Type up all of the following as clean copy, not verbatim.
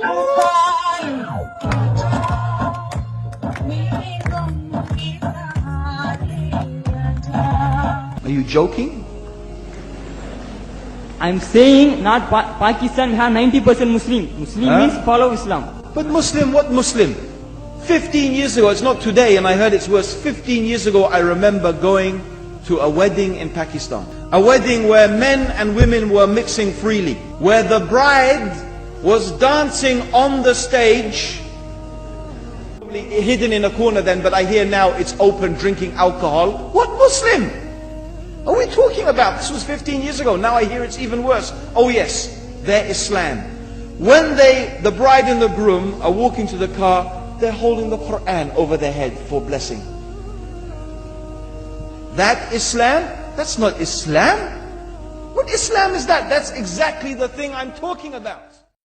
Are you joking? I'm saying not Pakistan, we have 90% Muslim. Muslim means follow Islam. But Muslim, what Muslim? 15 years ago, it's not today, and I heard it's worse. 15 years ago, I remember going to a wedding in Pakistan. A wedding where men and women were mixing freely. Where the bride was dancing on the stage, probably hidden in a corner then, but I hear now it's open, drinking alcohol. What Muslim are we talking about? This was 15 years ago. Now I hear it's even worse. Oh yes, they're Islam. When the bride and the groom are walking to the car, they're holding the Quran over their head for blessing. That Islam? That's not Islam. What Islam is that? That's exactly the thing I'm talking about.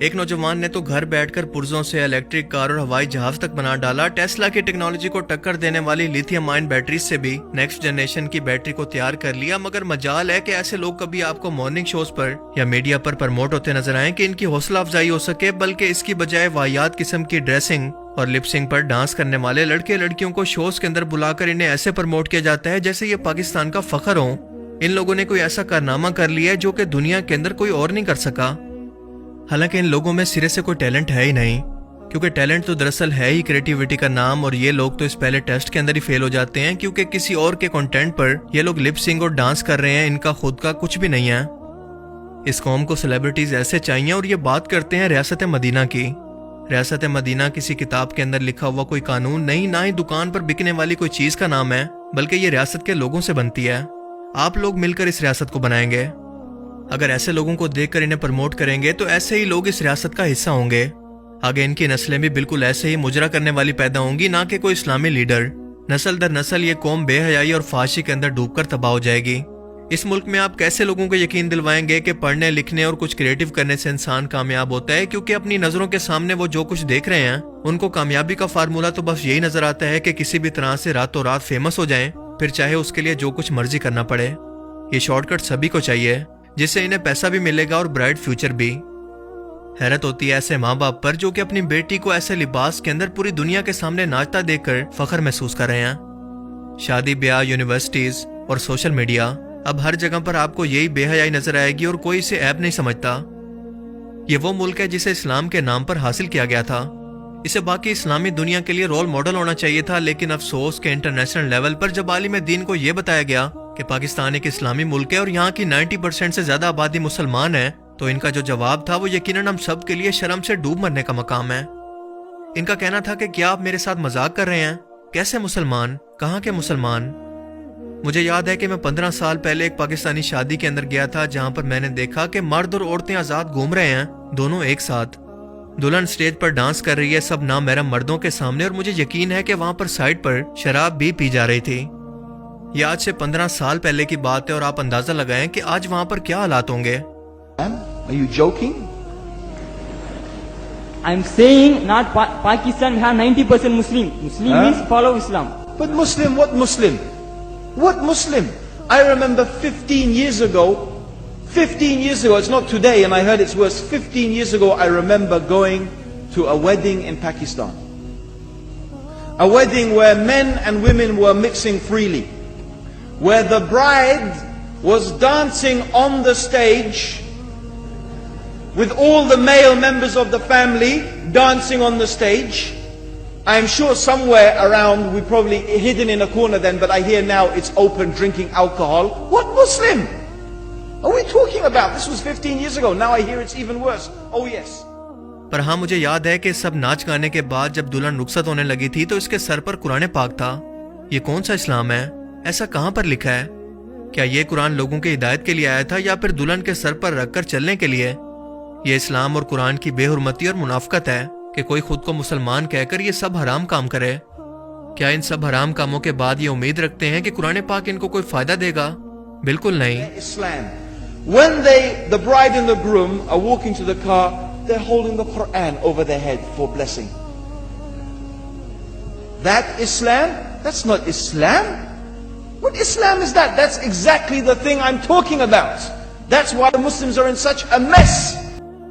ایک نوجوان نے تو گھر بیٹھ کر پرزوں سے electric car اور ہوائی جہاز تک بنا ڈالا. ٹیسلا کی ٹیکنالوجی کو ٹکر دینے والی لیتھیم آئن بیٹریز سے بھی نیکسٹ جنریشن کی بیٹری کو تیار کر لیا. مگر مجال ہے کہ ایسے لوگ کبھی آپ کو مارننگ شوز پر یا میڈیا پر پروموٹ ہوتے نظر آئیں کہ ان کی حوصلہ افزائی ہو سکے, بلکہ اس کی بجائے واحد قسم کی ڈریسنگ اور لپسنگ پر ڈانس کرنے والے لڑکے لڑکیوں کو شوز کے اندر بلا کر انہیں ایسے پروموٹ کیا جاتا ہے جیسے یہ پاکستان کا فخر ہو. ان لوگوں نے کوئی ایسا کارنامہ کر لیا ہے جو کہ دنیا کے اندر کوئی اور نہیں کر سکا. حالانکہ ان لوگوں میں سرے سے کوئی ٹیلنٹ ہے ہی نہیں, کیونکہ ٹیلنٹ تو دراصل ہے ہی کریٹیوٹی کا نام, اور یہ لوگ تو اس پہلے ٹیسٹ کے اندر ہی فیل ہو جاتے ہیں کیونکہ کسی اور کے کنٹینٹ پر یہ لوگ لپ سنگ اور ڈانس کر رہے ہیں. ان کا خود کا کچھ بھی نہیں ہے. اس قوم کو سیلیبریٹیز ایسے چاہیے, اور یہ بات کرتے ہیں ریاست مدینہ کی. ریاست مدینہ کسی کتاب کے اندر لکھا ہوا کوئی قانون نہیں, نہ ہی دکان پر بکنے والی کوئی چیز کا نام ہے, بلکہ یہ ریاست کے لوگوں سے بنتی ہے. آپ لوگ مل کر اس ریاست کو بنائیں گے. اگر ایسے لوگوں کو دیکھ کر انہیں پروموٹ کریں گے تو ایسے ہی لوگ اس ریاست کا حصہ ہوں گے. آگے ان کی نسلیں بھی بالکل ایسے ہی مجرا کرنے والی پیدا ہوں گی, نہ کہ کوئی اسلامی لیڈر. نسل در نسل یہ قوم بے حیائی اور فحاشی کے اندر ڈوب کر تباہ ہو جائے گی. اس ملک میں آپ کیسے لوگوں کو یقین دلوائیں گے کہ پڑھنے لکھنے اور کچھ کریٹو کرنے سے انسان کامیاب ہوتا ہے, کیونکہ اپنی نظروں کے سامنے وہ جو کچھ دیکھ رہے ہیں ان کو کامیابی کا فارمولہ تو بس یہی نظر آتا ہے کہ کسی بھی طرح سے راتوں رات فیمس ہو جائیں, پھر چاہے اس کے لیے جو کچھ مرضی کرنا پڑے. یہ شارٹ کٹ سبھی کو چاہیے جس سے انہیں پیسہ بھی ملے گا اور برائٹ فیوچر بھی. حیرت ہوتی ہے ایسے ماں باپ پر جو کہ اپنی بیٹی کو ایسے لباس کے اندر پوری دنیا کے سامنے ناچتا دیکھ کر فخر محسوس کر رہے ہیں. شادی بیاہ, یونیورسٹیز اور سوشل میڈیا, اب ہر جگہ پر آپ کو یہی بے حیائی نظر آئے گی اور کوئی اسے عیب نہیں سمجھتا. یہ وہ ملک ہے جسے اسلام کے نام پر حاصل کیا گیا تھا. اسے باقی اسلامی دنیا کے لیے رول ماڈل ہونا چاہیے تھا, لیکن افسوس کہ انٹرنیشنل لیول پر جب عالم دین کو یہ بتایا گیا کہ پاکستان ایک اسلامی ملک ہے اور یہاں کی 90% سے زیادہ آبادی مسلمان ہے, تو ان کا جو جواب تھا وہ یقیناً ہم سب کے لیے شرم سے ڈوب مرنے کا مقام ہے. ان کا کہنا تھا کہ کیا آپ میرے ساتھ مذاق کر رہے ہیں؟ کیسے مسلمان؟ کہاں کے مسلمان؟ مجھے یاد ہے کہ میں 15 سال پہلے ایک پاکستانی شادی کے اندر گیا تھا جہاں پر میں نے دیکھا کہ مرد اور عورتیں آزاد گھوم رہے ہیں, دونوں ایک ساتھ. دلہن سٹیج پر ڈانس کر رہی ہے سب نامحرم مردوں کے سامنے, اور مجھے یقین ہے کہ وہاں پر سائڈ پر شراب بھی پی جا رہی تھی. یہ آج سے 15 سال پہلے کی بات ہے, اور آپ اندازہ لگائیں کہ آج وہاں پر کیا حالات ہوں گے. Are you joking? I'm saying not Pakistan we have 90% Muslim. Muslim means follow Islam. But Muslim, what Muslim? What Muslim? I remember 15 years ago, it's not today and I heard it's worse, 15 years ago I remember going to a wedding in Pakistan. A wedding where men and women were mixing freely, where the bride was dancing on the stage with all the male members of the family dancing on the stage. I'm sure somewhere around, we probably hidden in a corner then, but I hear now it's open drinking alcohol. What Muslim are we talking about? This was 15 years ago. Now I hear it's even worse. Oh yes. پر ہاں مجھے یاد ہے کہ سب ناچ گانے کے بعد جب دلہن رخصت ہونے لگی تھی تو اس کے سر پر قرآن پاک تھا. یہ کون سا اسلام ہے؟ ایسا کہاں پر لکھا ہے؟ کیا یہ قرآن لوگوں کی ہدایت کے لیے آیا تھا یا پھر دلہن کے سر پر رکھ کر چلنے کے لیے؟ یہ اسلام اور قرآن کی بے حرمتی اور منافقت ہے کہ کوئی خود کو مسلمان کہہ کر یہ سب حرام کام کرے. کیا ان سب حرام کاموں کے بعد یہ امید رکھتے ہیں کہ قرآن پاک ان کو کوئی فائدہ دے گا؟ بالکل نہیں. Islam. When the bride and the groom are walking to the car, they're holding the Quran over their head for blessing. That Islam? That's not Islam. What Islam is that? That's exactly the thing I'm talking about. That's why the Muslims are in such a mess.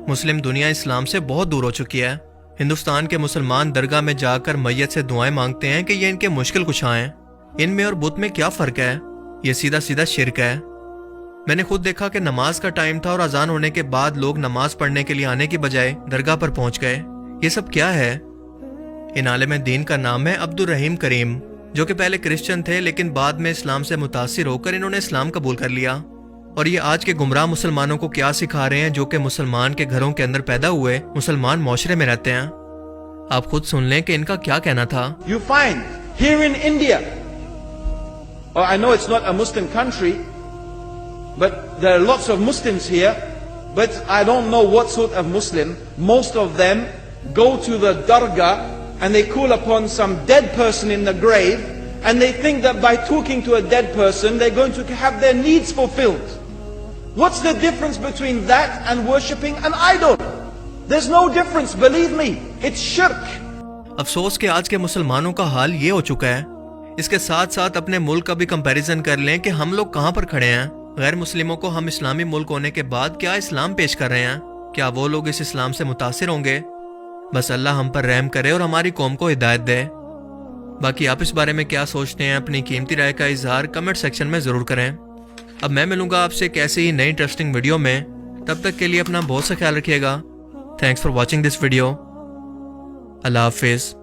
مسلم دنیا اسلام سے بہت دور ہو چکی ہے. ہندوستان کے مسلمان درگاہ میں جا کر میت سے دعائیں مانگتے ہیں کہ یہ ان کے مشکل کشا ہیں. ان میں اور بت میں کیا فرق ہے؟ یہ سیدھا سیدھا شرک ہے. میں نے خود دیکھا کہ نماز کا ٹائم تھا اور اذان ہونے کے بعد لوگ نماز پڑھنے کے لیے آنے کی بجائے درگاہ پر پہنچ گئے. یہ سب کیا ہے؟ ان عالم دین کا نام ہے عبد الرحیم کریم, جو کہ پہلے کرسچن تھے لیکن بعد میں اسلام سے متاثر ہو کر انہوں نے اسلام قبول کر لیا. اور یہ آج کے گمراہ مسلمانوں کو کیا سکھا رہے ہیں جو کہ مسلمان کے گھروں کے اندر پیدا ہوئے مسلمان معاشرے میں رہتے ہیں. آپ خود سن لیں کہ ان کا کیا کہنا تھا. You find here in India, I know it's not a Muslim country, but there are lots of Muslims here, but I don't know what sort of Muslim. Most of them go to the dargah and they call upon some dead person in the grave, and they think that by talking to a dead person they're going to have their needs fulfilled. What's the difference between that and worshipping an idol? There's no difference, believe me. It's shirk. افسوس کہ آج کے مسلمانوں کا حال یہ ہو چکا ہے. اس کے ساتھ ساتھ اپنے ملک کا بھی کمپیریزن کر لیں کہ ہم لوگ کہاں پر کھڑے ہیں. غیر مسلموں کو ہم اسلامی ملک ہونے کے بعد کیا اسلام پیش کر رہے ہیں. کیا وہ لوگ اس اسلام سے متاثر ہوں گے؟ بس اللہ ہم پر رحم کرے اور ہماری قوم کو ہدایت دے. باقی آپ اس بارے میں کیا سوچتے ہیں؟ اپنی قیمتی رائے کا اظہار کمنٹ سیکشن میں ضرور کریں. اب میں ملوں گا آپ سے ایک ایسی ہی نئی انٹرسٹنگ ویڈیو میں. تب تک کے لیے اپنا بہت سا خیال رکھیے گا. Thanks for watching this video. اللہ حافظ.